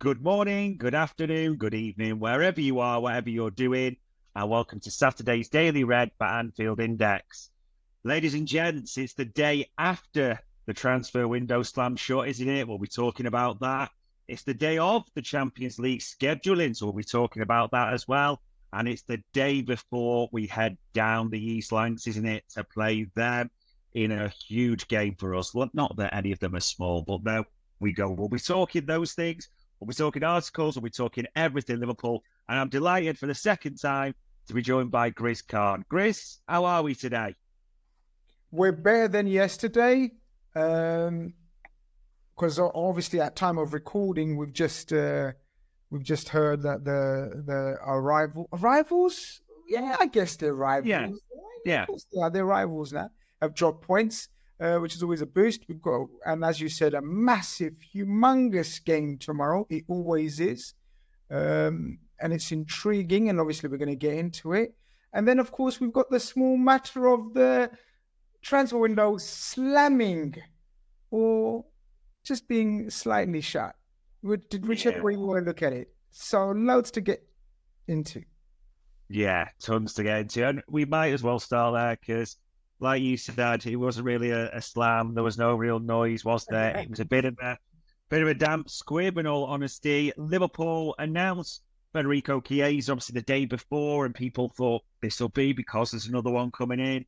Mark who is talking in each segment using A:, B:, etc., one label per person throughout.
A: Good morning, good afternoon, good evening, wherever you are, whatever you're doing, and welcome to Saturday's Daily Read by Anfield Index. Ladies and gents, it's the day after the transfer window slammed shut, isn't it? We'll be talking about that. It's the day of the Champions League scheduling, so we'll be talking about that as well. And it's the day before we head down the East Lancs, isn't it, to play them in a huge game for us. Well, not that any of them are small, but there we go. We'll be talking those things. We'll be talking articles, we'll be talking everything Liverpool, and I'm delighted for the second time to be joined by Grizz Khan. Grizz, how are we today?
B: We're better than yesterday, because obviously at time of recording, we've just heard that the arrivals, yeah, I guess they're rivals.
A: Yeah.
B: They're rivals now. Have dropped points. Which is always a boost. We've got, and as you said, a massive, humongous game tomorrow. It always is. And it's intriguing, and obviously we're going to get into it. And then, of course, we've got the small matter of the transfer window slamming or just being slightly shut, whichever way you want to look at it. So loads to get into.
A: Yeah, tons to get into. And we might as well start there because, like you said, it wasn't really a slam. There was no real noise, was there? It was a bit of a damp squib, in all honesty. Liverpool announced Federico Chiesa, obviously, the day before, and people thought this will be because there's another one coming in.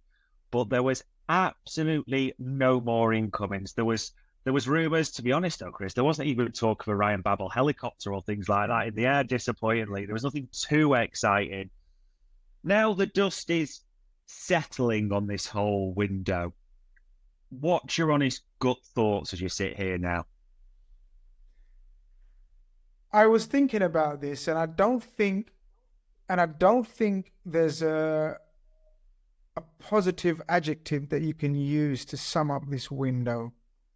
A: But there was absolutely no more incomings. There was rumours, to be honest, though, Chris. There wasn't even talk of a Ryan Babel helicopter or things like that in the air, disappointingly. There was nothing too exciting. Now the dust is settling on this whole window. What's your honest gut thoughts as you sit here now?
B: I was thinking about this, and I don't think there's a positive adjective that you can use to sum up this window.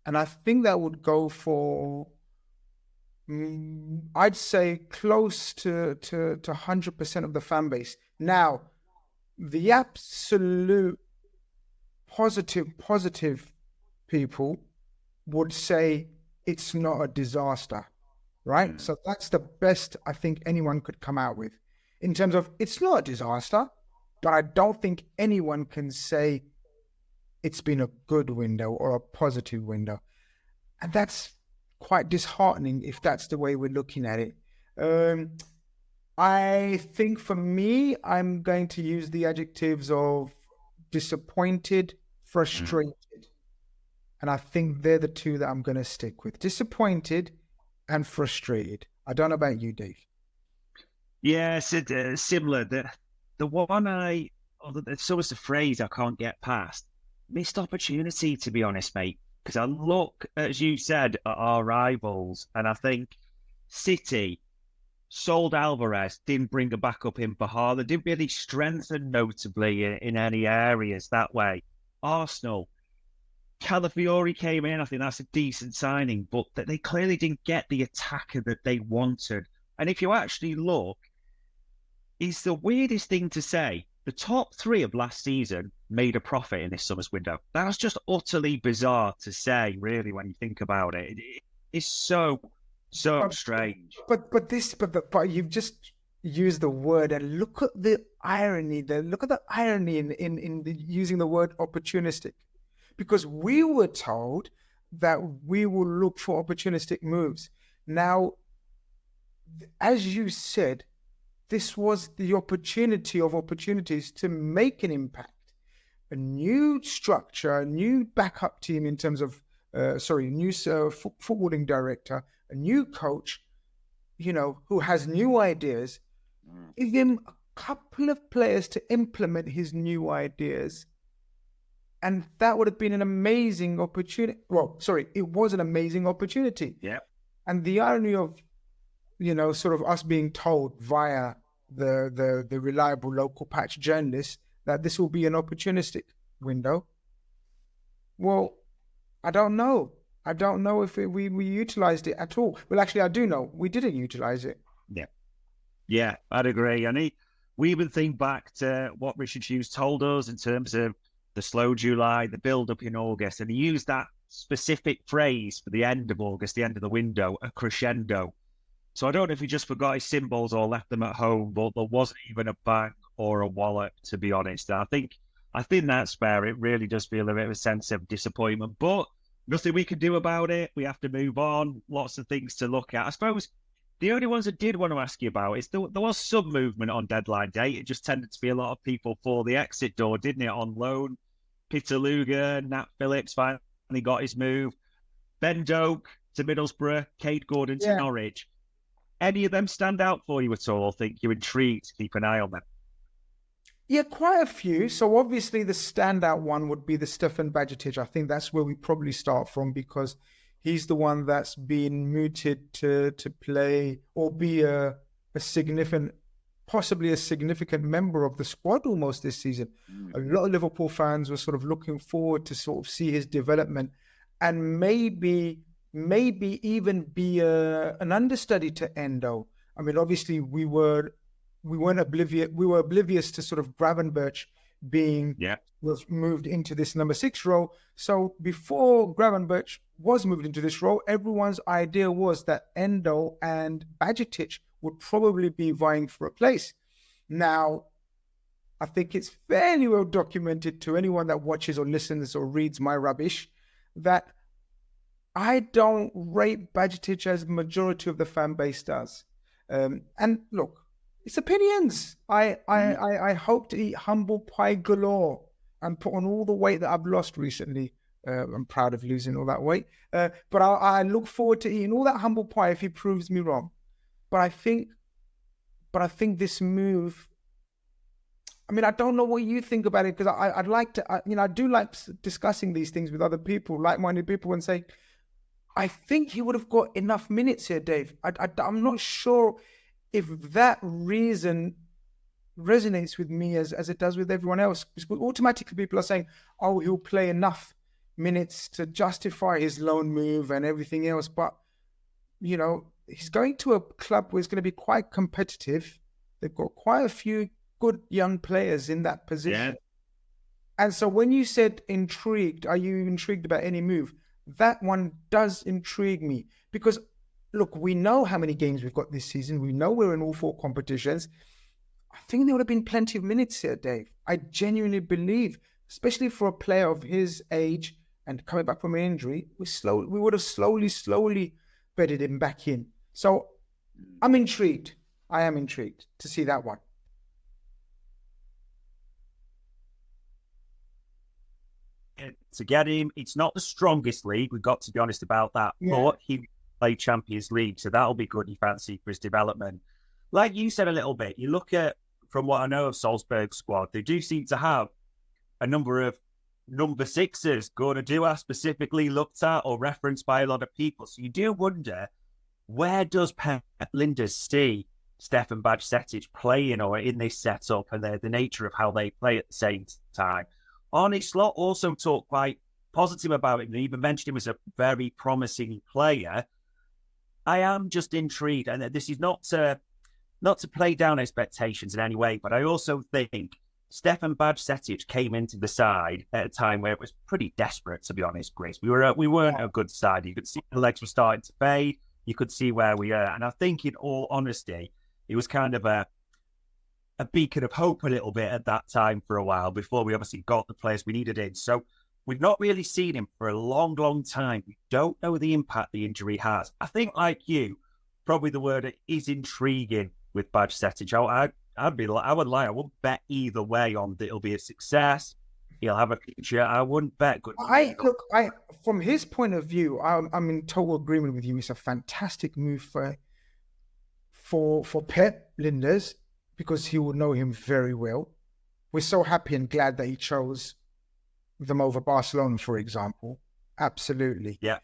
B: And I think that would go for, I'd say, close to 100% of the fan base. Now, the absolute positive people would say it's not a disaster, right? So that's the best I think anyone could come out with in terms of it's not a disaster, but I don't think anyone can say it's been a good window or a positive window. And that's quite disheartening if that's the way we're looking at it. I think for me, I'm going to use the adjectives of disappointed, frustrated. And I think they're the two that I'm going to stick with. Disappointed and frustrated. I don't know about you, Dave.
A: Yes, similar. The one it's always a phrase I can't get past. Missed opportunity, to be honest, mate. Because I look, as you said, at our rivals, and I think City sold Alvarez, didn't bring a backup in for Haaland, didn't really strengthen notably in any areas that way. Arsenal, Calafiori came in, I think that's a decent signing, but they clearly didn't get the attacker that they wanted. And if you actually look, it's the weirdest thing to say. The top three of last season made a profit in this summer's window. That's just utterly bizarre to say, really, when you think about it. It's so strange.
B: But you've just used the word, and look at the irony. Look at the irony in using the word opportunistic, because we were told that we will look for opportunistic moves. Now, as you said, this was the opportunity of opportunities to make an impact. A new structure, a new backup team in terms of, new footballing director, a new coach, who has new ideas. Give him a couple of players to implement his new ideas. And that would have been an amazing opportunity. It was an amazing opportunity.
A: Yeah.
B: And the irony of, sort of us being told via the reliable local patch journalists that this will be an opportunistic window. Well, I don't know. I don't know if we utilized it at all. Well, actually, I do know. We didn't utilize it.
A: Yeah, I'd agree. And we even think back to what Richard Hughes told us in terms of the slow July, the build-up in August, and he used that specific phrase for the end of August, the end of the window, a crescendo. So I don't know if he just forgot his symbols or left them at home, but there wasn't even a bag or a wallet, to be honest. I think that's fair. It really does feel a bit of a sense of disappointment, but nothing we can do about it. We have to move on. Lots of things to look at. I suppose the only ones I did want to ask you about is there was some movement on deadline day. It just tended to be a lot of people for the exit door, didn't it? On loan, Peter Luger, Nat Phillips finally got his move. Ben Doak to Middlesbrough, Cade Gordon to
B: Yeah.
A: Norwich. Any of them stand out for you at all, or think you're intrigued to keep an eye on them?
B: Yeah, quite a few. So obviously the standout one would be the Stefan Bajcetic. I think that's where we probably start from because he's the one that's been mooted to play or be a significant, possibly a significant member of the squad almost this season. A lot of Liverpool fans were sort of looking forward to sort of see his development and maybe even be an understudy to Endo. I mean, obviously we were oblivious to sort of Gravenberch being was moved into this number 6 role. So before Gravenberch was moved into this role, everyone's idea was that Endo and Bajcetic would probably be vying for a place. Now, I think it's fairly well documented to anyone that watches or listens or reads my rubbish that I don't rate Bajcetic as the majority of the fan base does. And look, it's opinions. I hope to eat humble pie galore and put on all the weight that I've lost recently. I'm proud of losing all that weight. But I look forward to eating all that humble pie if he proves me wrong. But I think this move. I mean, I don't know what you think about it because I'd like to. I do like discussing these things with other people, like-minded people, and say, I think he would have got enough minutes here, Dave. I'm not sure if that reason resonates with me as it does with everyone else. Because automatically people are saying, oh, he'll play enough minutes to justify his loan move and everything else. But, he's going to a club where it's going to be quite competitive. They've got quite a few good young players in that position. Yeah. And so when you said intrigued, are you intrigued about any move? That one does intrigue me because, look, we know how many games we've got this season. We know we're in all 4 competitions. I think there would have been plenty of minutes here, Dave. I genuinely believe, especially for a player of his age and coming back from an injury, we would have slowly bedded him back in. So I'm intrigued. I am intrigued to see that one.
A: To get him, it's not the strongest league. We've got to be honest about that. Yeah. But he played Champions League, so that'll be good. You fancy for his development. Like you said a little bit, you look at, from what I know of Salzburg's squad, they do seem to have a number of number 6s. Gordon Dua specifically looked at or referenced by a lot of people. So you do wonder, where does Pep Lijnders see Stefan Bajcetic playing or in this setup and the nature of how they play at the same time? Arne Slot also talked quite positive about it and even mentioned him as a very promising player. I am just intrigued, and this is not to play down expectations in any way, but I also think Stefan Bajcetic came into the side at a time where it was pretty desperate, to be honest, Grizz. We weren't a good side. You could see the legs were starting to fade. You could see where we are. And I think, in all honesty, it was kind of a beacon of hope a little bit at that time for a while before we obviously got the players we needed in. So we've not really seen him for a long time. We don't know the impact the injury has. I think, like you, probably the word is intriguing with Bajcetic. I would lie. I wouldn't bet either way on that it'll be a success. He'll have a future. I wouldn't bet good.
B: From his point of view, I'm in total agreement with you. It's a fantastic move for Pep Lijnders because he will know him very well. We're so happy and glad that he chose them over Barcelona, for example. Absolutely.
A: Yeah.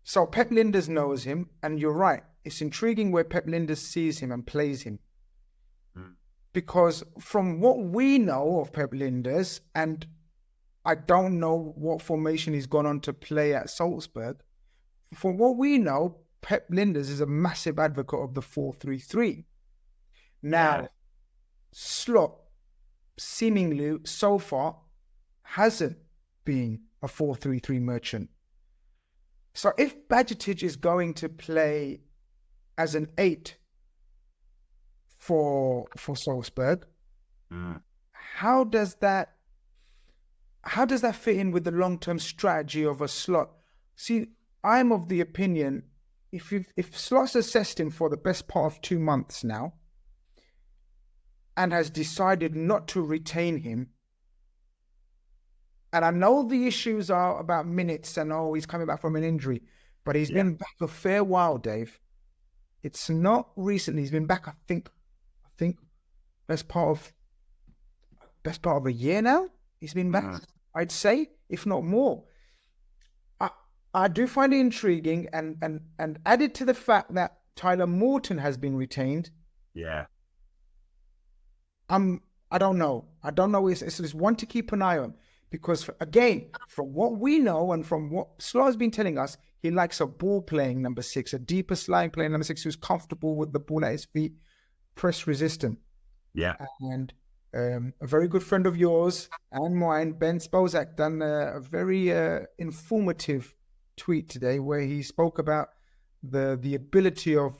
B: So Pep Lijnders knows him, and you're right. It's intriguing where Pep Lijnders sees him and plays him. Because from what we know of Pep Lijnders, and I don't know what formation he's gone on to play at Salzburg, from what we know, Pep Lijnders is a massive advocate of the 4-3-3. Now, Slot seemingly so far hasn't been a 4-3-3 merchant. So if Bajcetic is going to play as an 8 for Salzburg.
A: Mm.
B: How does that fit in with the long-term strategy of a Slot? See, I'm of the opinion if Slot's assessed him for the best part of 2 months now and has decided not to retain him, and I know the issues are about minutes and he's coming back from an injury, but he's been back a fair while, Dave. It's not recently. He's been back, I think best part of a year now. He's been back, I'd say, if not more. I do find it intriguing, and added to the fact that Tyler Morton has been retained.
A: Yeah.
B: I don't know. It's one to keep an eye on, because again, from what we know and from what Slot has been telling us, he likes a ball playing number 6, a deeper sliding playing number 6 who's comfortable with the ball at his feet, press resistant.
A: Yeah.
B: And a very good friend of yours and mine, Ben Spozak, done a very informative tweet today where he spoke about the ability of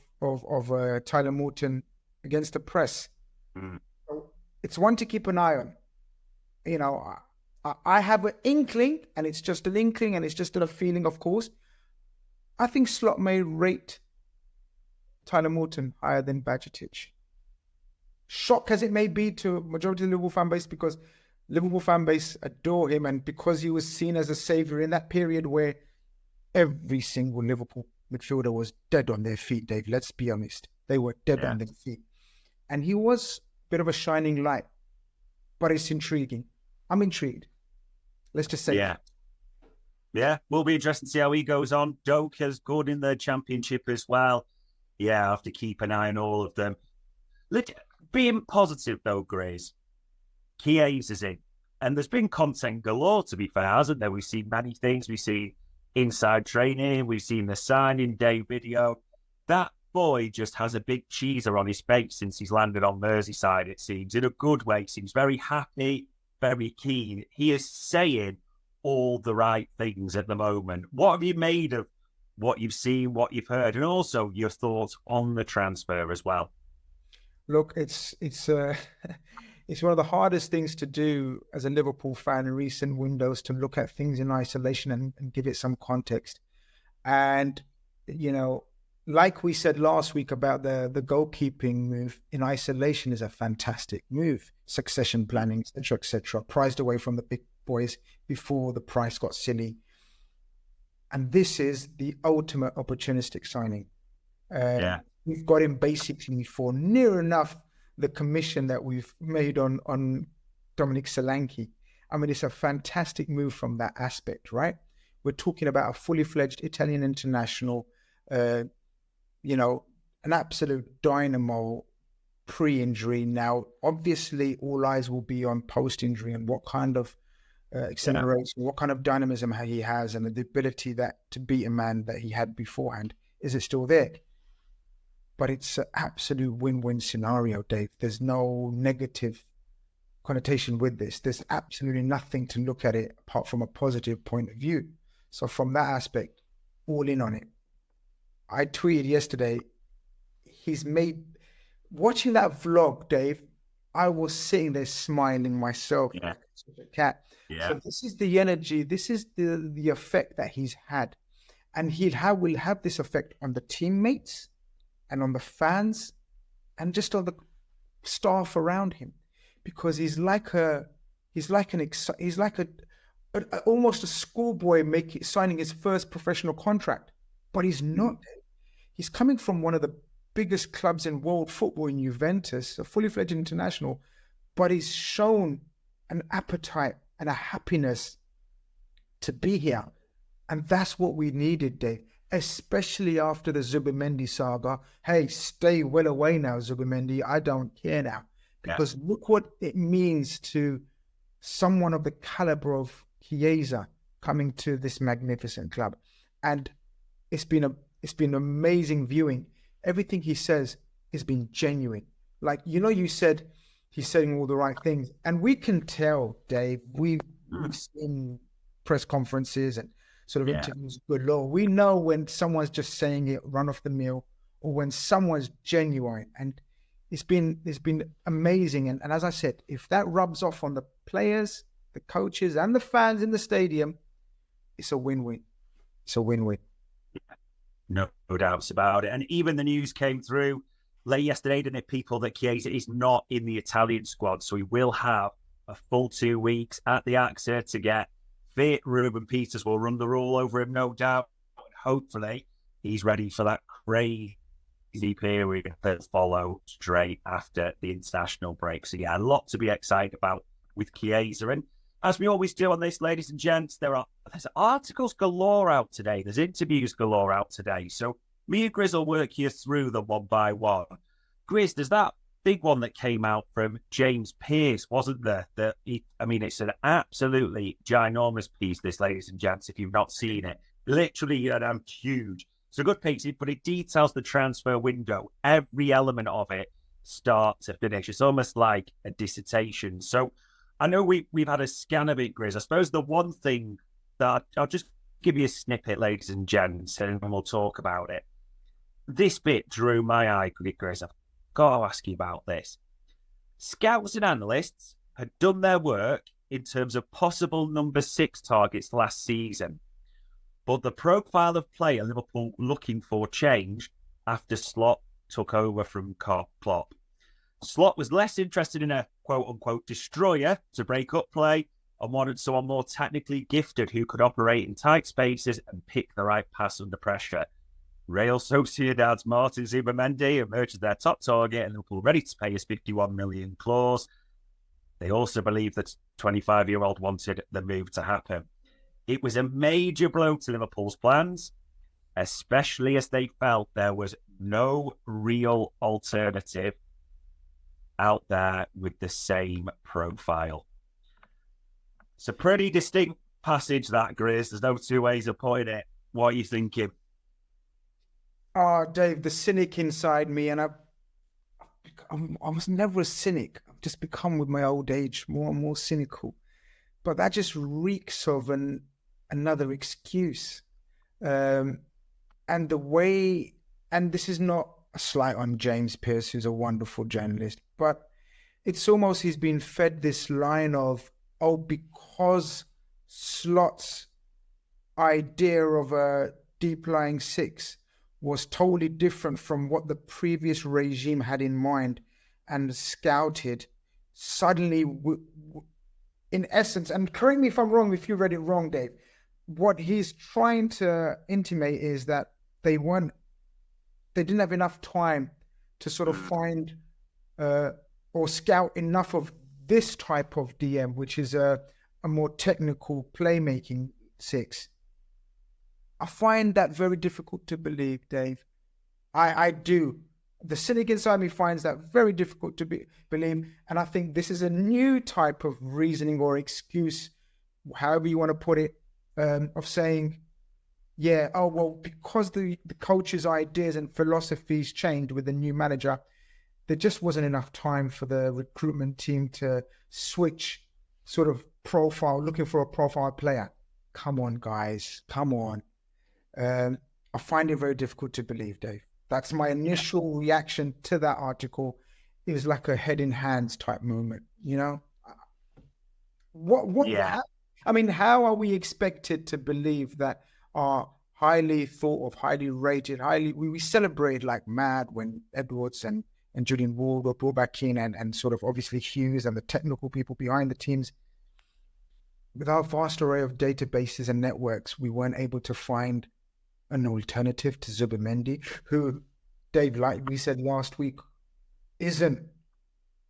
B: Tyler Morton against the press. So it's one to keep an eye on. You know, I have an inkling, and it's just an inkling, and it's just a feeling, of course. I think Slot may rate Tyler Morton higher than Bajcetic. Shock as it may be to majority of the Liverpool fan base, because Liverpool fan base adore him, and because he was seen as a saviour in that period where every single Liverpool midfielder was dead on their feet, Dave. Let's be honest. They were dead on their feet. And he was a bit of a shining light. But it's intriguing. I'm intrigued. Let's just say that.
A: Yeah, will be interesting to see how he goes on. Doak is good in the Championship as well. Yeah, I have to keep an eye on all of them. Being positive, though, Grizz, Chiesa's in. And there's been content galore, to be fair, hasn't there? We've seen many things. We've seen inside training. We've seen the signing day video. That boy just has a big cheeser on his face since he's landed on Merseyside, it seems, in a good way. He seems very happy, very keen. He is saying all the right things at the moment. What have you made of what you've seen, what you've heard, and also your thoughts on the transfer as well?
B: Look, it's it's one of the hardest things to do as a Liverpool fan in recent windows, to look at things in isolation and give it some context. And, you know, like we said last week about the goalkeeping move, in isolation is a fantastic move. Succession planning, etc., prized away from the big boys before the price got silly. And this is the ultimate opportunistic signing. We've got him basically for near enough the commission that we've made on Dominic Solanke. I mean, it's a fantastic move from that aspect, right? We're talking about a fully fledged Italian international, you know, an absolute dynamo pre-injury. Now, obviously, all eyes will be on post-injury and what kind of acceleration, what kind of dynamism he has, and the ability that to beat a man that he had beforehand. Is it still there? But it's an absolute win-win scenario, Dave. There's no negative connotation with this. There's absolutely nothing to look at it apart from a positive point of view. So from that aspect, all in on it. I tweeted yesterday, watching that vlog, Dave, I was sitting there smiling myself like a cat. Yeah. So this is the energy, this is the effect that he's had. And will have this effect on the teammates and on the fans and just on the staff around him, because he's like almost a schoolboy signing his first professional contract, but he's not. He's coming from one of the biggest clubs in world football in Juventus, a fully fledged international, but he's shown an appetite and a happiness to be here. And that's what we needed, Dave, especially after the Zubimendi saga. Hey, stay well away now, Zubimendi. I don't care now. Because look what it means to someone of the caliber of Chiesa coming to this magnificent club. And it's been amazing viewing. Everything he says has been genuine. Like, you know, you said he's saying all the right things. And we can tell, Dave, we've seen press conferences and sort of interviews galore. We know when someone's just saying it run off the mill, or when someone's genuine. And it's been amazing. And as I said, if that rubs off on the players, the coaches, and the fans in the stadium, it's a win-win. It's a win-win.
A: No doubts about it. And even the news came through late yesterday, didn't it, people, that Chiesa is not in the Italian squad. So he will have a full 2 weeks at the AXA to get fit. Ruben Peters will run the rule over him, no doubt. Hopefully, he's ready for that crazy period that follow straight after the international break. So yeah, a lot to be excited about with Chiesa. And as we always do on this, ladies and gents, there's articles galore out today. There's interviews galore out today. So me and Grizz will work you through them one by one. Grizz, there's that big one that came out from James Pearce, wasn't there? It's an absolutely ginormous piece, this, ladies and gents, if you've not seen it. Literally huge. It's a good piece, but it details the transfer window, every element of it, start to finish. It's almost like a dissertation. So I know we've had a scan of it, Grizz. I suppose the one thing that I'll just give you a snippet, ladies and gents, and we'll talk about it. This bit drew my eye, Grizz. I've got to ask you about this. Scouts and analysts had done their work in terms of possible number 6 targets last season, but the profile of player Liverpool looking for changed after Slot took over from Klopp. Slot was less interested in a quote-unquote destroyer to break up play and wanted someone more technically gifted who could operate in tight spaces and pick the right pass under pressure. Real Sociedad's Martin Zubimendi emerged as their top target, and Liverpool ready to pay his 51 million clause. They also believe that 25-year-old wanted the move to happen. It was a major blow to Liverpool's plans, especially as they felt there was no real alternative out there with the same profile. It's a pretty distinct passage, that, Grizz. There's no two ways of putting it. What are you thinking?
B: Oh, Dave, the cynic inside me, and I was never a cynic. I've just become, with my old age, more and more cynical. But that just reeks of another excuse. And the way, and this is not a slight on James Pearce, who's a wonderful journalist, but it's almost he's been fed this line of, because Slot's idea of a deep-lying 6 was totally different from what the previous regime had in mind and scouted, suddenly, in essence, and correct me if I'm wrong, if you read it wrong, Dave, what he's trying to intimate is that they didn't have enough time to sort of find or scout enough of this type of DM, which is a more technical playmaking 6. I find that very difficult to believe, Dave. I do. The cynic inside me finds that very difficult to believe. And I think this is a new type of reasoning or excuse, however you want to put it, of saying, because the coach's ideas and philosophies changed with the new manager, there just wasn't enough time for the recruitment team to switch sort of profile, looking for a profile player. Come on, guys. Come on. I find it very difficult to believe, Dave. That's my initial reaction to that article. It was like a head in hands type moment, you know? How are we expected to believe that our highly thought of, highly rated, we celebrated like mad when Edwards and Julian Ward were brought back in and sort of obviously Hughes and the technical people behind the teams. With our vast array of databases and networks, we weren't able to find an alternative to Zubimendi, who, Dave, like we said last week, isn't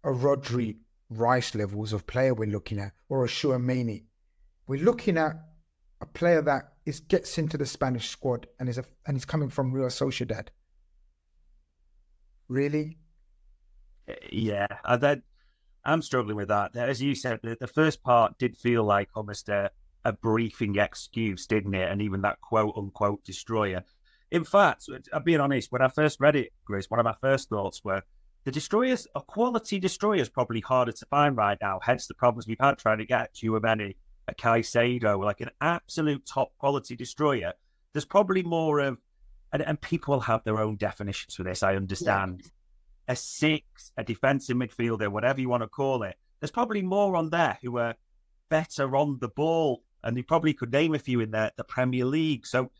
B: a Rodri Rice levels of player we're looking at, or a Chouameni. We're looking at a player that gets into the Spanish squad and is coming from Real Sociedad. Really?
A: Yeah, I'm struggling with that. As you said, the first part did feel like almost a briefing excuse, didn't it? And even that quote-unquote destroyer. In fact, I'm being honest, when I first read it, Grizz, one of my first thoughts were, the destroyers, a quality destroyer is probably harder to find right now, hence the problems we've had trying to get Chouameni, a Caicedo, like an absolute top quality destroyer. There's probably more of and people have their own definitions for this, I understand.
B: Yeah.
A: A six, a defensive midfielder, whatever you want to call it, there's probably more on there who are better on the ball, and you probably could name a few in the Premier League. So,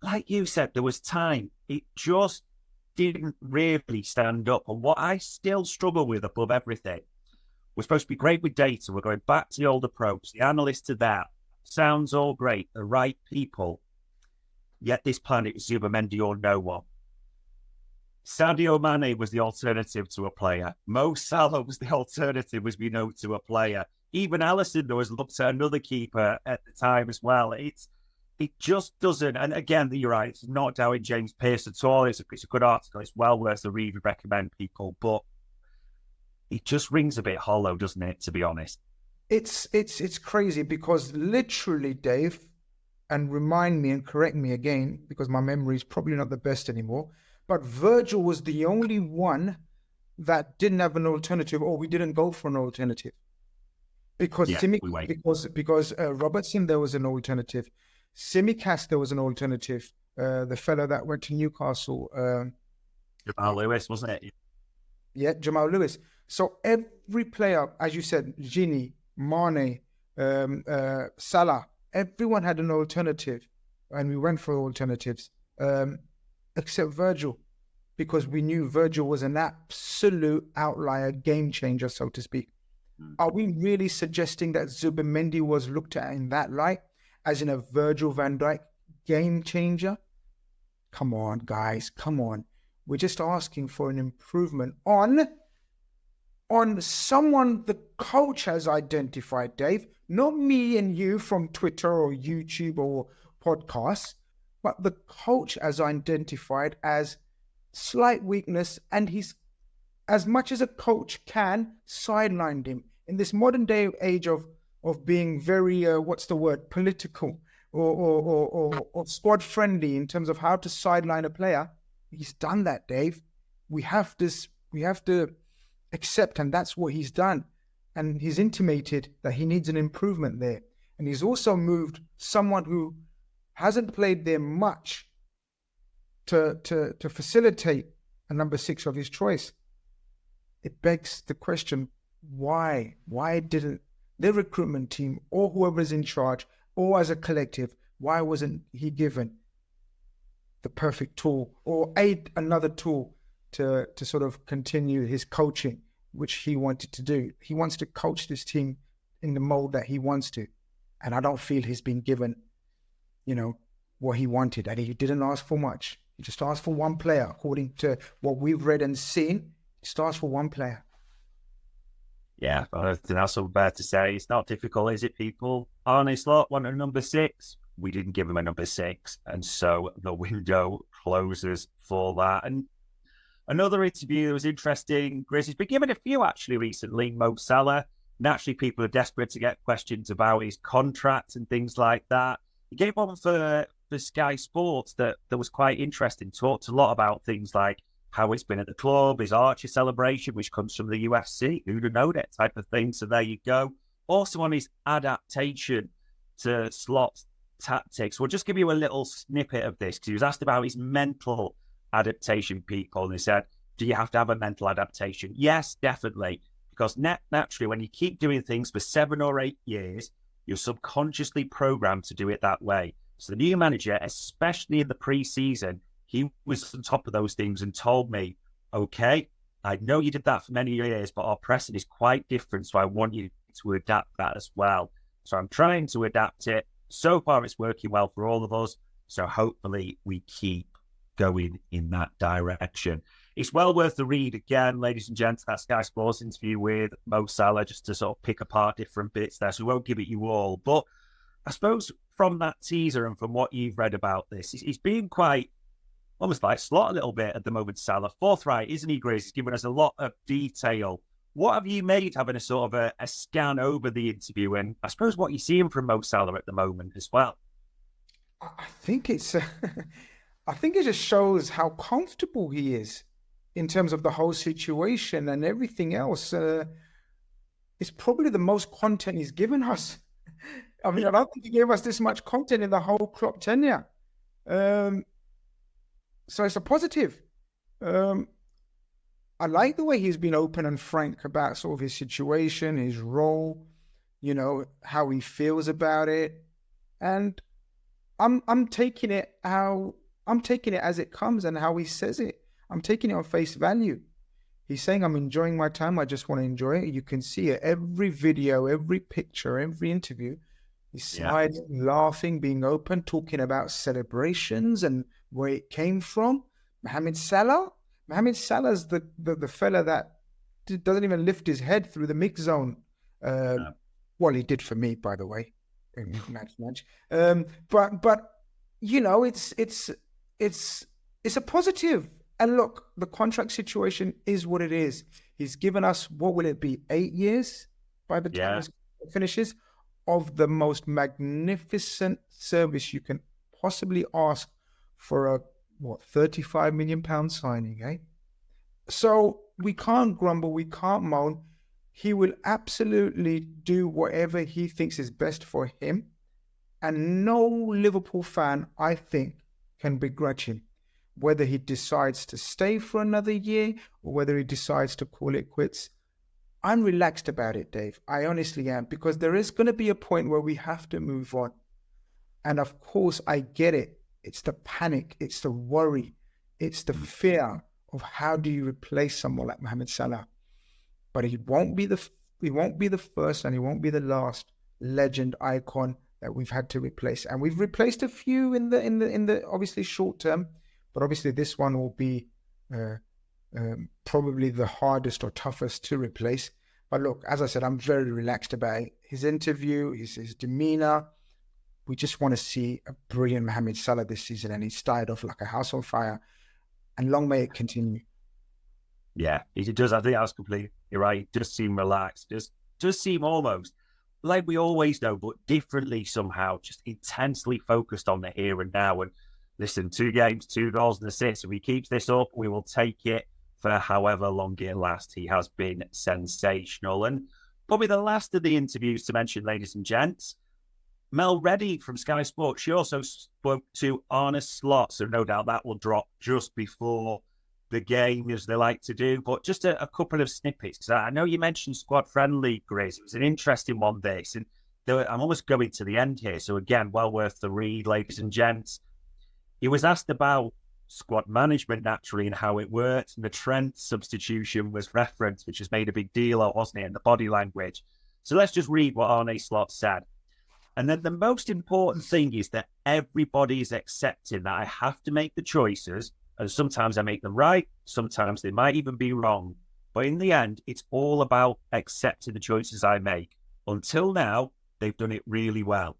A: like you said, there was time. It just didn't really stand up. And what I still struggle with above everything, we're supposed to be great with data. We're going back to the old approach. The analysts are there. Sounds all great. The right people. Yet this planet is Zubimendi or no one. Sadio Mane was the alternative to a player. Mo Salah was the alternative, as we know, to a player. Even Alisson was looked at another keeper at the time as well. It just doesn't. And again, you're right. It's not doubting James Pearce at all. It's a good article. It's well worth a read. We recommend people, but it just rings a bit hollow, doesn't it? To be honest,
B: It's crazy because literally, Dave, and remind me and correct me again because my memory is probably not the best anymore. But Virgil was the only one that didn't have an alternative, or we didn't go for an alternative. Because because Robertson, there was an alternative. Simicast, there was an alternative. The fellow that went to Newcastle.
A: Jamal Lewis, wasn't it?
B: Yeah, Jamal Lewis. So every player, as you said, Gini, Mane, Salah, everyone had an alternative. And we went for alternatives. Except Virgil, because we knew Virgil was an absolute outlier, game changer, so to speak. Are we really suggesting that Zubimendi was looked at in that light, as in a Virgil van Dijk game changer? Come on, guys, come on. We're just asking for an improvement on someone the coach has identified, Dave, not me and you from Twitter or YouTube or podcasts, but the coach has identified as slight weakness, and he's, as much as a coach can, sidelined him. In this modern day age of being very, political or squad friendly in terms of how to sideline a player, he's done that, Dave. We have to accept, and that's what he's done. And he's intimated that he needs an improvement there. And he's also moved someone who hasn't played there much to facilitate a number 6 of his choice. It begs the question, why? Why didn't the recruitment team or whoever's in charge or as a collective, why wasn't he given the perfect tool or another tool to sort of continue his coaching, which he wanted to do? He wants to coach this team in the mold that he wants to. And I don't feel he's been given what he wanted, and he didn't ask for much. He just asked for one player, according to what we've read and seen. He just asked for one player.
A: Yeah, but that's so bad to say. It's not difficult, is it, people? Arne Slot wanted a number 6. We didn't give him a number 6, and so the window closes for that. And another interview that was interesting, Grizz has been given a few actually recently. Mo Salah. Naturally, people are desperate to get questions about his contract and things like that. He gave one for Sky Sports that was quite interesting. Talked a lot about things like how it's been at the club, his Archer celebration, which comes from the UFC. Who'd have known it? Type of thing. So there you go. Also on his adaptation to Slot's tactics. We'll just give you a little snippet of this because he was asked about his mental adaptation, people. And he said, do you have to have a mental adaptation? Yes, definitely. Because naturally, when you keep doing things for 7 or 8 years, you're subconsciously programmed to do it that way. So the new manager, especially in the pre-season, he was on top of those things and told me, okay, I know you did that for many years, but our pressing is quite different. So I want you to adapt that as well. So I'm trying to adapt it. So far, it's working well for all of us. So hopefully we keep going in that direction. It's well worth the read again, ladies and gents, that Sky Sports interview with Mo Salah, just to sort of pick apart different bits there. So we won't give it you all. But I suppose from that teaser and from what you've read about this, he's being quite almost like Slot a little bit at the moment, Salah. Forthright, isn't he, Grizz? He's given us a lot of detail. What have you made having a sort of a scan over the interview? And I suppose what you're seeing from Mo Salah at the moment as well.
B: I think it's, I think it just shows how comfortable he is in terms of the whole situation and everything else. It's probably the most content he's given us. I mean, I don't think he gave us this much content in the whole Klopp tenure. So it's a positive. Um, I like the way he's been open and frank about sort of his situation, his role, how he feels about it. And I'm taking it as it comes and how he says it. I'm taking it on face value. He's saying, I'm enjoying my time. I just want to enjoy it. You can see it. Every video, every picture, every interview. He's
A: Yeah.
B: smiling, laughing, being open, talking about celebrations and where it came from. Mohamed Salah. Mohamed Salah's the fella that doesn't even lift his head through the mix zone.
A: No.
B: Well, he did for me, by the way. Match. But it's a positive. And look, the contract situation is what it is. He's given us, what will it be, 8 years by the time it finishes, of the most magnificent service you can possibly ask for a, 35 million pound signing, eh? So we can't grumble, we can't moan. He will absolutely do whatever he thinks is best for him. And no Liverpool fan, I think, can begrudge him, whether he decides to stay for another year or whether he decides to call it quits. I'm relaxed about it, Dave. I honestly am, because there is going to be a point where we have to move on. And of course, I get it. It's the panic, it's the worry, it's the fear of how do you replace someone like Mohamed Salah. But he won't be the first, and he won't be the last legend icon that we've had to replace. And we've replaced a few in the obviously short term, but obviously this one will be probably the hardest or toughest to replace. But look, as I said, I'm very relaxed about it. His interview, his demeanor. We just want to see a brilliant Mohamed Salah this season, and he started off like a house on fire. And long may it continue.
A: Yeah, he does. I think that's completely right. He does seem relaxed. Just seem almost like we always know, but differently somehow. Just intensely focused on the here and now. And listen, 2 games, 2 goals and assists. If he keeps this up, we will take it for however long it lasts. He has been sensational. And probably the last of the interviews to mention, ladies and gents, Mel Reddy from Sky Sports. She also spoke to Arne Slot, so no doubt that will drop just before the game, as they like to do. But just a couple of snippets, because I know you mentioned squad friendly, Grizz. It was an interesting one, this, and I'm almost going to the end here. So again, well worth the read, ladies and gents. He was asked about squad management naturally and how it works, and the Trent substitution was referenced, which has made a big deal of, wasn't it, in the body language. So let's just read what Arne Slot said. And then the most important thing is that everybody is accepting that I have to make the choices, and sometimes I make them right, sometimes they might even be wrong. But in the end, it's all about accepting the choices I make. Until now, they've done it really well.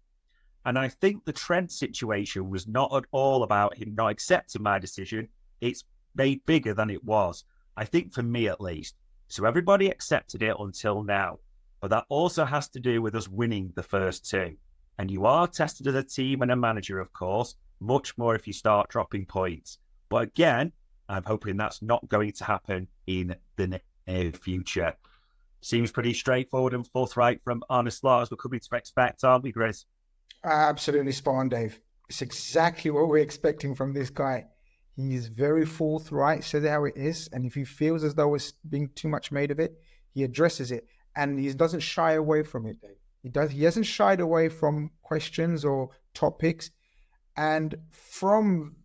A: And I think the Trent situation was not at all about him not accepting my decision. It's made bigger than it was, I think, for me at least. So everybody accepted it until now. But that also has to do with us winning the first 2. And you are tested as a team and a manager, of course, much more if you start dropping points. But again, I'm hoping that's not going to happen in the near future. Seems pretty straightforward and forthright from Arne Slot, as we're coming to expect, aren't we, Grizz?
B: Absolutely spot on, Dave. It's exactly what we're expecting from this guy. He's very forthright, says it how it is. And if he feels as though it's being too much made of it, he addresses it. And he doesn't shy away from it, Dave. He hasn't shied away from questions or topics. And from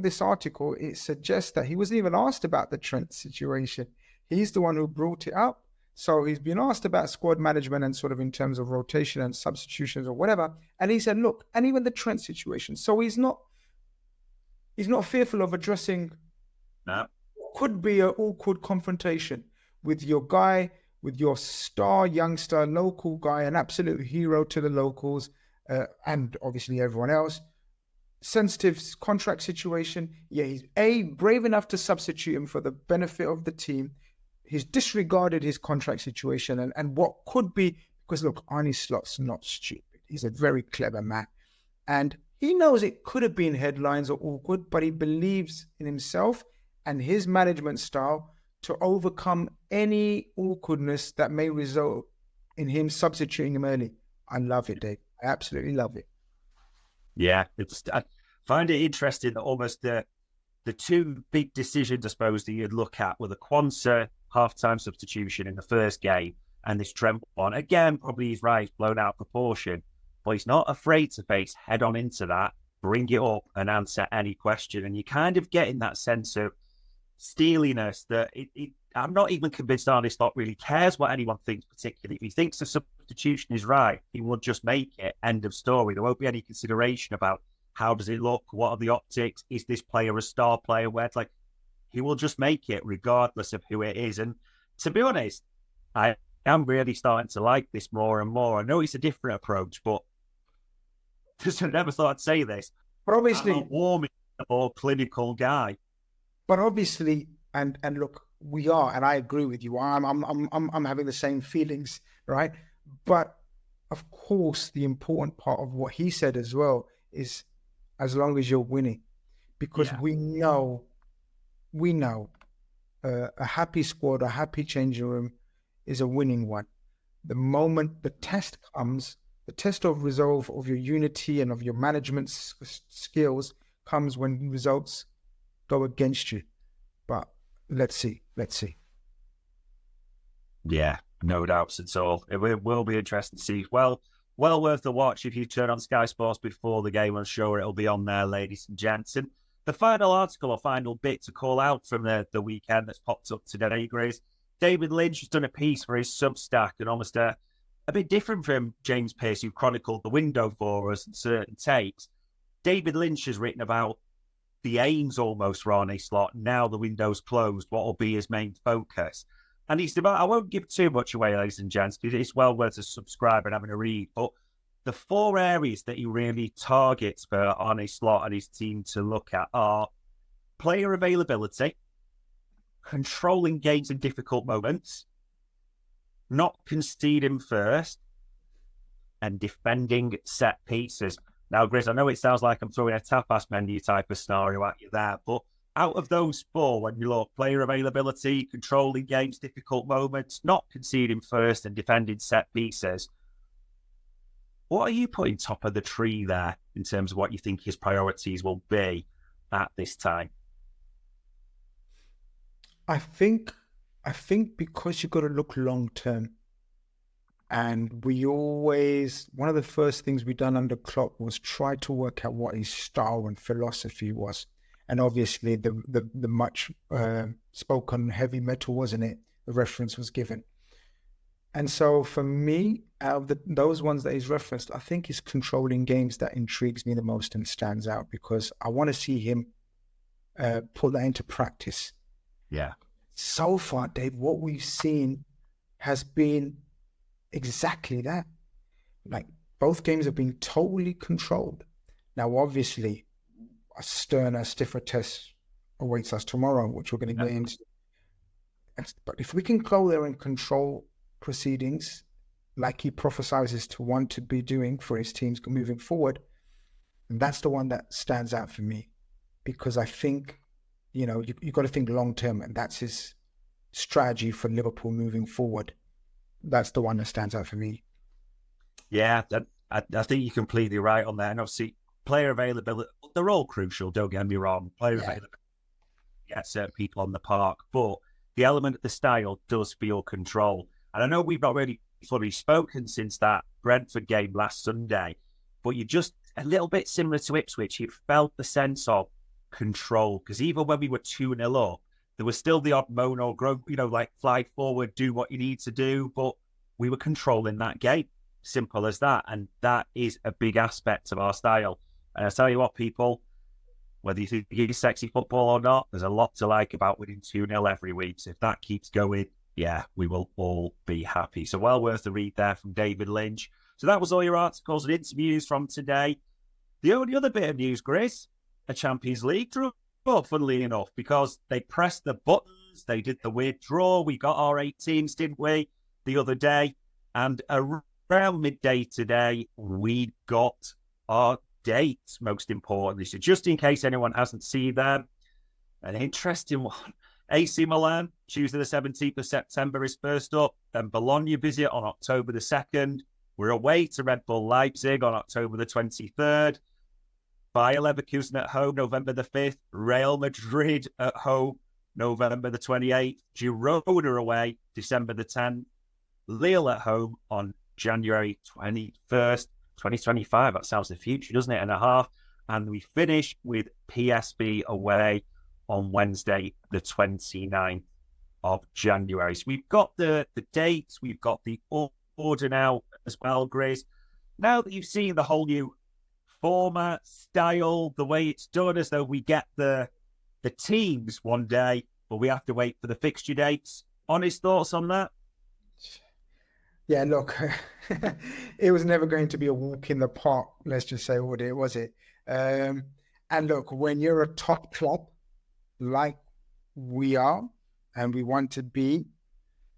B: this article, it suggests that he wasn't even asked about the Trent situation. He's the one who brought it up. So he's been asked about squad management and sort of in terms of rotation and substitutions or whatever. And he said, look, and even the Trent situation. So he's not fearful of addressing what could be an awkward confrontation with your guy, with your star youngster, local guy, an absolute hero to the locals, and obviously everyone else. Sensitive contract situation. Yeah, he's brave enough to substitute him for the benefit of the team. He's disregarded his contract situation and what could be, because look, Arne Slot's not stupid. He's a very clever man. And he knows it could have been headlines or awkward, but he believes in himself and his management style to overcome any awkwardness that may result in him substituting him early. I love it, Dave. I absolutely love it.
A: Yeah, I find it interesting that almost the two big decisions, I suppose, that you'd look at were the Quansah half-time substitution in the first game and this Trent one. Again, probably he's right, blown out of proportion, but he's not afraid to face head-on into that, bring it up and answer any question. And you're kind of getting that sense of steeliness that I'm not even convinced Arne Slot really cares what anyone thinks particularly. If he thinks the substitution is right, he will just make it. End of story. There won't be any consideration about how does it look, what are the optics, is this player a star player, where it's like, he will just make it regardless of who it is. And to be honest, I am really starting to like this more and more. I know it's a different approach, but just I never thought I'd say this.
B: But obviously,
A: I'm a warm, more clinical guy.
B: But obviously, and look, we are, and I agree with you. I'm having the same feelings, right? But of course, the important part of what he said as well is, as long as you're winning, because we know, a happy squad, a happy changing room is a winning one. The moment the test comes, the test of resolve of your unity and of your management skills comes when results go against you. But let's see.
A: Yeah, no doubts at all. It will be interesting to see. Well worth the watch if you turn on Sky Sports before the game. I'm sure it'll be on there, ladies and gents. And the final article or final bit to call out from the weekend that's popped up today, Grizz. David Lynch has done a piece for his Substack and almost a bit different from James Pearce, who chronicled the window for us and certain takes. David Lynch has written about the aims almost for Arne Slot. Now the window's closed, what will be his main focus? And he's about, I won't give too much away, ladies and gents, because it's well worth a subscribe and having a read. But the 4 areas that he really targets for Arne Slot and his team to look at are player availability, controlling games in difficult moments, not conceding first, and defending set pieces. Now, Grizz, I know it sounds like I'm throwing a tapas menu type of scenario at you there, but out of those 4, when you look, player availability, controlling games, difficult moments, not conceding first, and defending set pieces, what are you putting top of the tree there in terms of what you think his priorities will be at this time?
B: I think because you've got to look long term. And one of the first things we done under Klopp was try to work out what his style and philosophy was. And obviously the much spoken heavy metal, wasn't it? The reference was given. And so for me, out of those ones that he's referenced, I think he's controlling games that intrigues me the most and stands out, because I want to see him put that into practice.
A: Yeah.
B: So far, Dave, what we've seen has been exactly that. Like, both games have been totally controlled. Now, obviously, a sterner, stiffer test awaits us tomorrow, which we're going to get into. But if we can go there and control proceedings like he prophesizes to want to be doing for his teams moving forward, that's the one that stands out for me, because I think, you've got to think long term, and that's his strategy for Liverpool moving forward. That's the one that stands out for me.
A: Yeah, I think you're completely right on that. And obviously, player availability, they're all crucial, don't get me wrong. Player availability, get certain people on the park, but the element of the style does feel control. And I know we've not really fully spoken since that Brentford game last Sunday, but you just, a little bit similar to Ipswich, you felt the sense of control, because even when we were 2-0 up, there was still the odd moan or groan, like fly forward, do what you need to do, but we were controlling that game. Simple as that. And that is a big aspect of our style. And I tell you what, people, whether you think it's sexy football or not, there's a lot to like about winning 2-0 every week. So if that keeps going, yeah, we will all be happy. So well worth the read there from David Lynch. So that was all your articles and interviews from today. The only other bit of news, Grizz, a Champions League draw, funnily enough, because they pressed the buttons, they did the weird draw. We got our 8 teams, didn't we, the other day? And around midday today, we got our dates, most importantly. So just in case anyone hasn't seen them, an interesting one. AC Milan, Tuesday the 17th of September is first up. Then Bologna visit on October the 2nd. We're away to Red Bull Leipzig on October the 23rd. Bayer Leverkusen at home, November the 5th. Real Madrid at home, November the 28th. Girona away, December the 10th. Lille at home on January 21st, 2025. That sounds the future, doesn't it? And a half. And we finish with PSV away on Wednesday, the 29th of January. So we've got the dates, we've got the order now as well, Grizz. Now that you've seen the whole new format, style, the way it's done, as though we get the teams one day, but we have to wait for the fixture dates. Honest thoughts on that?
B: Yeah, look, it was never going to be a walk in the park, let's just say, was it? And look, when you're a top club like we are and we want to be,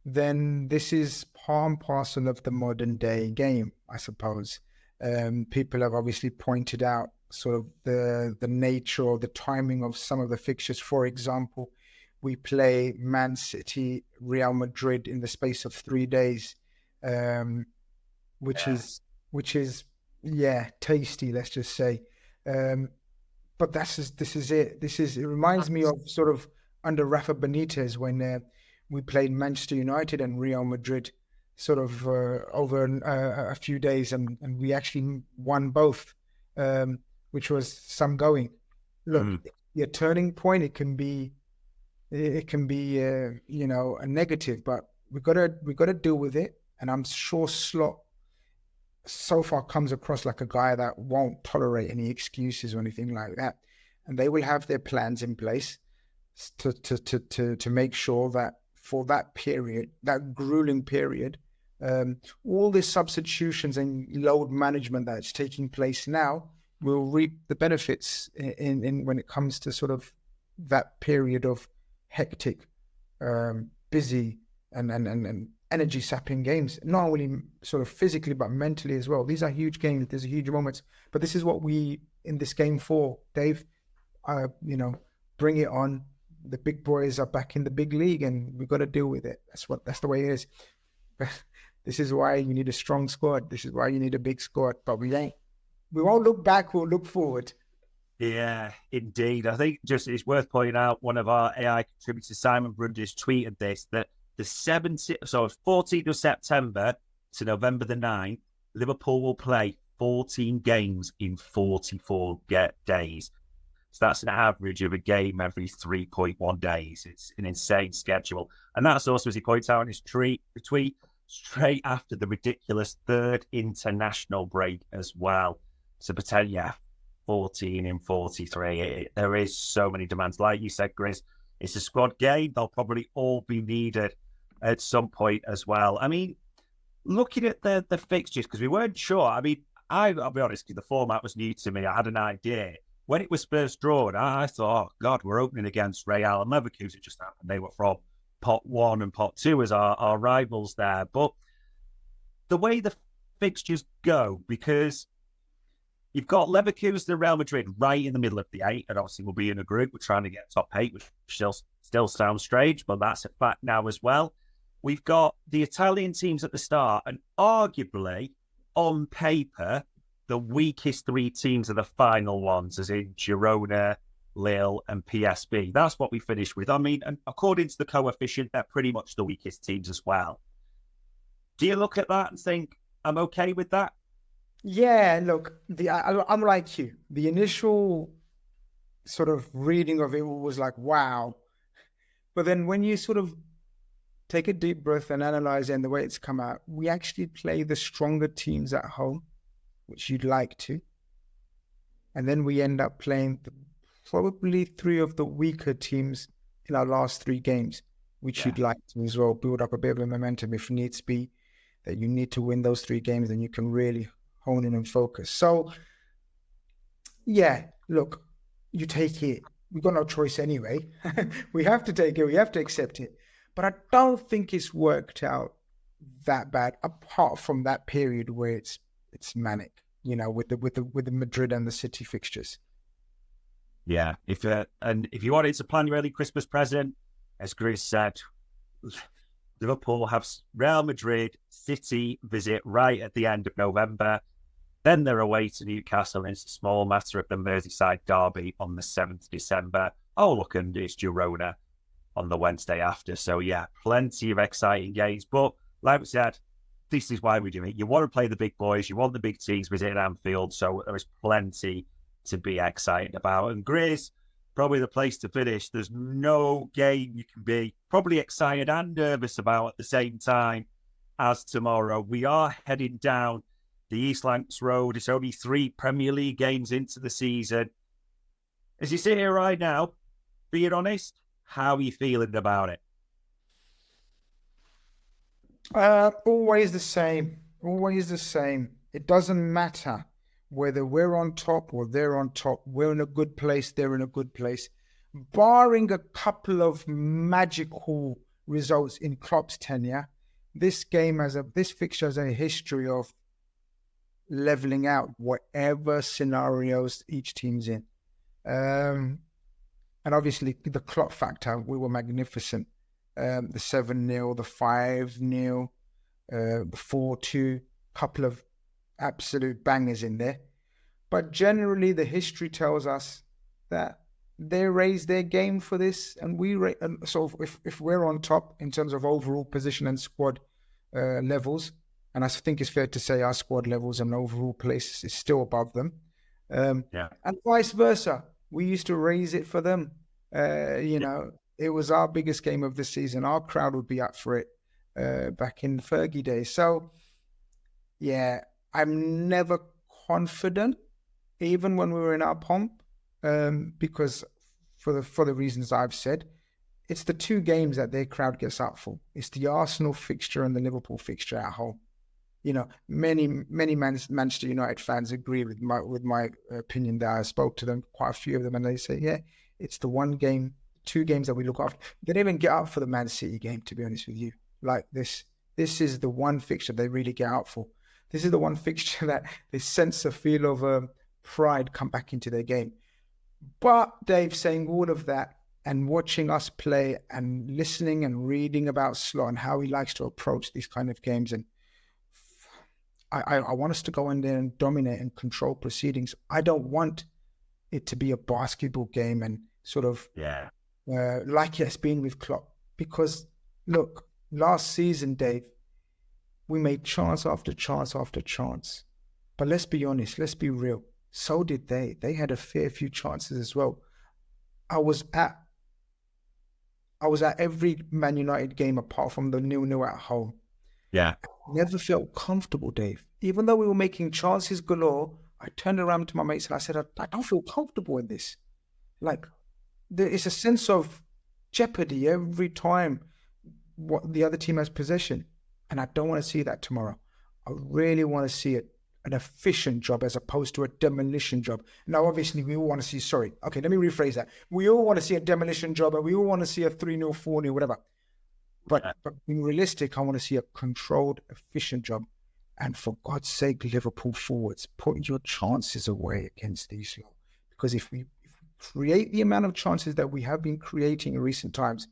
B: then this is part and parcel of the modern day game, I suppose. People have obviously pointed out sort of the nature or the timing of some of the fixtures. For example, we play Man City, Real Madrid in the space of 3 days, which is tasty, let's just say. But this is it. It reminds me of sort of under Rafa Benitez when we played Manchester United and Real Madrid sort of over a few days, and we actually won both, which was some going. Look, your turning point, it can be a negative, but we gotta deal with it. And I'm sure Slot so far comes across like a guy that won't tolerate any excuses or anything like that. And they will have their plans in place to make sure that for that period, that grueling period, all the substitutions and load management that's taking place now will reap the benefits in when it comes to sort of that period of hectic, busy and energy sapping games, not only sort of physically but mentally as well. These are huge games. There's huge moments, but this is what we in this game for, Dave. Bring it on. The big boys are back in the big league, and we've got to deal with it. That's the way it is. This is why you need a strong squad. This is why you need a big squad. But we won't look back. We'll look forward.
A: Yeah, indeed. I think just it's worth pointing out, one of our AI contributors, Simon Brundage, tweeted this, that the 14th of September to November the 9th, Liverpool will play 14 games in 44 days. So that's an average of a game every 3.1 days. It's an insane schedule. And that's also, as he points out in his tweet, straight after the ridiculous third international break as well. So potentially, 14 in 43. There is so many demands. Like you said, Grizz, it's a squad game. They'll probably all be needed at some point as well. I mean, looking at the fixtures, because we weren't sure. I mean, I'll be honest, the format was new to me. I had an idea. When it was first drawn, I thought, oh, God, we're opening against Real and Leverkusen. It just happened. They were from pot 1 and pot 2 as our rivals there. But the way the fixtures go, because you've got Leverkusen and Real Madrid right in the middle of the 8, and obviously we'll be in a group. We're trying to get top 8, which still sounds strange, but that's a fact now as well. We've got the Italian teams at the start, and arguably, on paper, the weakest 3 teams are the final ones, as in Girona, Lille, and PSV. That's what we finished with. I mean, and according to the coefficient, they're pretty much the weakest teams as well. Do you look at that and think, I'm okay with that?
B: Yeah, look, I'm like you. The initial sort of reading of it was like, wow. But then when you sort of take a deep breath and analyze it and the way it's come out, we actually play the stronger teams at home, which you'd like to. And then we end up playing probably 3 of the weaker teams in our last 3 games, which you'd like to as well, build up a bit of a momentum if needs be, that you need to win those 3 games, then you can really hone in and focus. So, yeah, look, you take it. We've got no choice anyway. We have to take it. We have to accept it. But I don't think it's worked out that bad, apart from that period where it's manic, with the Madrid and the City fixtures.
A: Yeah, if you wanted to plan your early Christmas present, as Grizz said, Liverpool have Real Madrid, City visit right at the end of November. Then they're away to Newcastle, and it's a small matter of the Merseyside derby on the 7th of December. Oh, look, and it's Girona on the Wednesday after. So, yeah, plenty of exciting games. But like we said, this is why we do it. You want to play the big boys. You want the big teams visiting Anfield. So there is plenty to be excited about. And Grizz, probably the place to finish. There's no game you can be probably excited and nervous about at the same time as tomorrow. We are heading down the East Lancs Road. It's only 3 Premier League games into the season. As you sit here right now, being honest, how are you feeling about it?
B: Always the same. Always the same. It doesn't matter whether we're on top or they're on top. We're in a good place. They're in a good place. Barring a couple of magical results in Klopp's tenure, this fixture has a history of leveling out whatever scenarios each team's in. And obviously the Klopp factor, we were magnificent. The 7-0, the 5-0, the 4-2, couple of absolute bangers in there. But generally the history tells us that they raise their game for this, and so if we're on top in terms of overall position and squad levels, and I think it's fair to say our squad levels and overall place is still above them. And vice versa. We used to raise it for them. It was our biggest game of the season. Our crowd would be up for it back in Fergie days. So, yeah, I'm never confident, even when we were in our pomp, because for the reasons I've said, it's the 2 games that their crowd gets up for. It's the Arsenal fixture and the Liverpool fixture at home. Many Manchester United fans agree with my opinion there. I spoke to them, quite a few of them, and they say, yeah, it's the 2 games that we look after. They didn't even get out for the Man City game, to be honest with you. Like this is the one fixture they really get out for. This is the one fixture that they sense a feel of pride come back into their game. But Dave, saying all of that and watching us play and listening and reading about Slot and how he likes to approach these kind of games, and I want us to go in there and dominate and control proceedings. I don't want it to be a basketball game and sort of like it's been with Klopp. Because look, last season, Dave, we made chance after chance after chance. But let's be honest, let's be real. So did they. They had a fair few chances as well. I was at every Man United game apart from the 0-0 at home.
A: Yeah.
B: Never felt comfortable, Dave. Even though we were making chances galore, I turned around to my mates and I said, I don't feel comfortable in this. Like, there is a sense of jeopardy every time what the other team has possession. And I don't want to see that tomorrow. I really want to see an efficient job as opposed to a demolition job. Now, obviously, we all want to see, let me rephrase that. We all want to see a demolition job and we all want to see a 3-0, 4-0, whatever. But being realistic, I want to see a controlled, efficient job. And for God's sake, Liverpool forwards, put your chances away against these lot. Because if we create the amount of chances that we have been creating in recent times,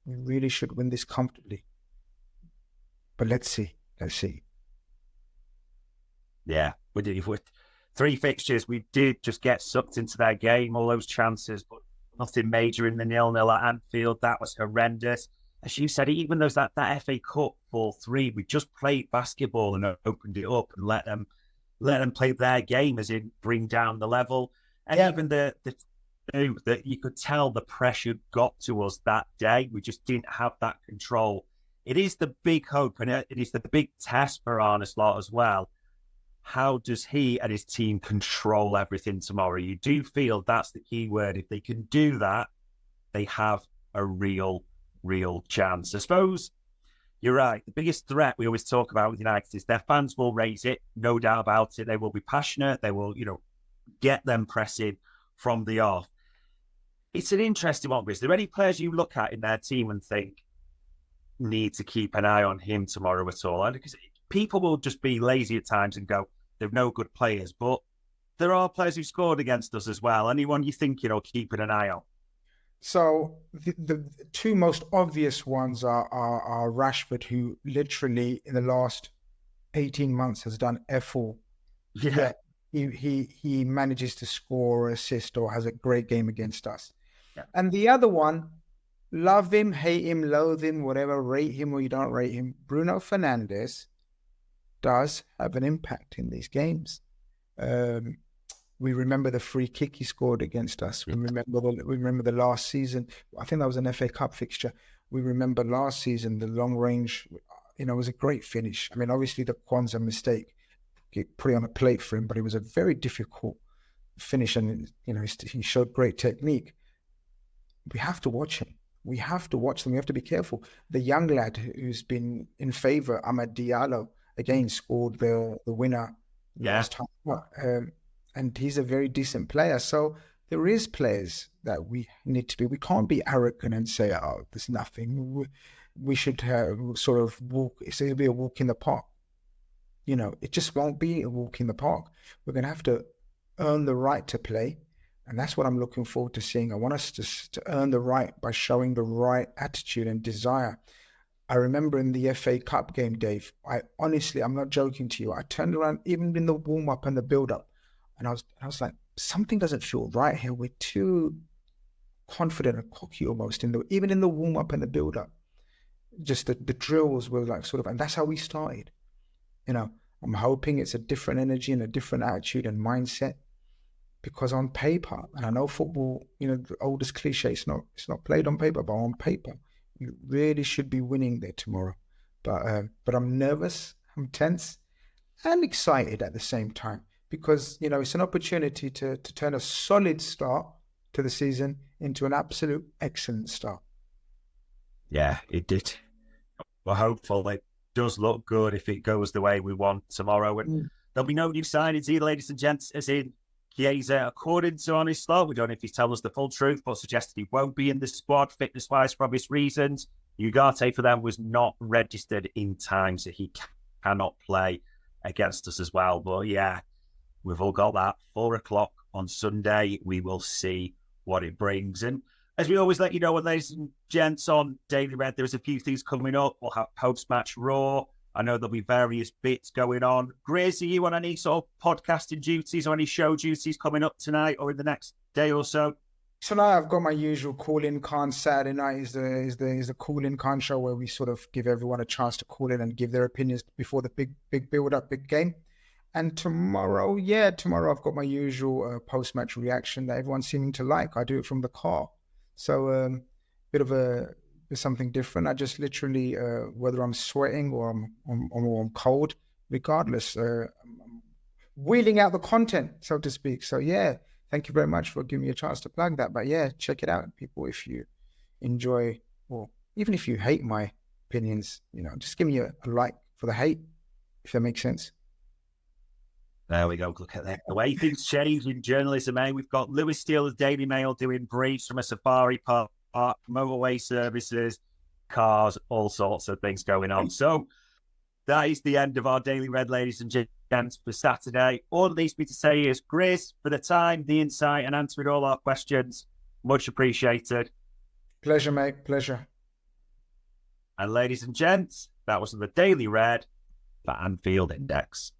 B: we really should win this comfortably. But let's see.
A: Yeah, we did. With 3 fixtures, we did just get sucked into their game, all those chances, but nothing major in the 0-0 at Anfield. That was horrendous. As you said, even though that FA Cup 4-3, we just played basketball and opened it up and let them play their game, as in bring down the level. And even the that you could tell the pressure got to us that day. We just didn't have that control. It is the big hope, and it is the big test for Arne Slot as well. How does he and his team control everything tomorrow? You do feel that's the key word. If they can do that, they have a real chance. I suppose you're right. The biggest threat we always talk about with United is their fans will raise it, no doubt about it. They will be passionate. They will, get them pressing from the off. It's an interesting one. Is there any players you look at in their team and think need to keep an eye on him tomorrow at all? Because people will just be lazy at times and go, they're no good players. But there are players who scored against us as well. Anyone you think, keeping an eye on?
B: So the 2 most obvious ones are Rashford, who literally in the last 18 months has done F all
A: Yeah.
B: yet he manages to score or assist or has a great game against us.
A: Yeah.
B: And the other one, love him, hate him, loathe him, whatever, rate him or you don't rate him, Bruno Fernandes does have an impact in these games. We remember the free kick he scored against us. We remember the last season. I think that was an FA Cup fixture. We remember last season the long range. It was a great finish. I mean, obviously the Kwanzaa mistake, put it on a plate for him, but it was a very difficult finish, and he showed great technique. We have to watch him. We have to watch them. We have to be careful. The young lad who's been in favour, Amad Diallo, again scored the winner last time. And he's a very decent player. So there is players that we need to be. We can't be arrogant and say, "Oh, there's nothing." We should sort of walk. It'll be a walk in the park. It just won't be a walk in the park. We're going to have to earn the right to play. And that's what I'm looking forward to seeing. I want us to earn the right by showing the right attitude and desire. I remember in the FA Cup game, Dave, I'm not joking to you. I turned around, even in the warm-up and the build-up, and I was like, something doesn't feel right here. We're too confident and cocky almost, even in the warm-up and the build-up. Just the drills were like sort of, and that's how we started. I'm hoping it's a different energy and a different attitude and mindset. Because on paper, and I know football, the oldest cliche, it's not played on paper, but on paper, you really should be winning there tomorrow. But I'm nervous, I'm tense, and excited at the same time because it's an opportunity to turn a solid start to the season into an absolute excellent start.
A: Yeah, it did. We're hopeful it does look good if it goes the way we want tomorrow. And there'll be no new signings either, ladies and gents, as in Chiesa, according to Arne Slot, we don't know if he's telling us the full truth, but suggested he won't be in the squad fitness-wise for obvious reasons. Ugarte for them was not registered in time, so he cannot play against us as well. But yeah, we've all got that. 4:00 on Sunday, we will see what it brings. And as we always let you know, ladies and gents, on Daily Red, there's a few things coming up. We'll have post-match Raw. I know there'll be various bits going on. Grizz, are you on any sort of podcasting duties or any show duties coming up tonight or in the next day or so?
B: Tonight I've got my usual call-in con. Saturday night is the call-in con show where we sort of give everyone a chance to call in and give their opinions before the big build-up, big game. And tomorrow I've got my usual post-match reaction that everyone's seeming to like. I do it from the car. So there's something different. I just literally, whether I'm sweating or I'm cold, regardless, I'm wheeling out the content, so to speak. So yeah, thank you very much for giving me a chance to plug that. But yeah, check it out, people. If you enjoy, or even if you hate my opinions, just give me a like for the hate, if that makes sense.
A: There we go. Look at that. The way things change in journalism, eh? We've got Lewis Steele of Daily Mail doing briefs from a safari park, motorway services, cars, all sorts of things going on. So that is the end of our Daily Red, ladies and gents, for Saturday. All that leaves me to say is, Grizz, for the time, the insight, and answering all our questions, much appreciated.
B: Pleasure, mate. Pleasure.
A: And ladies and gents, that was the Daily Red for Anfield Index.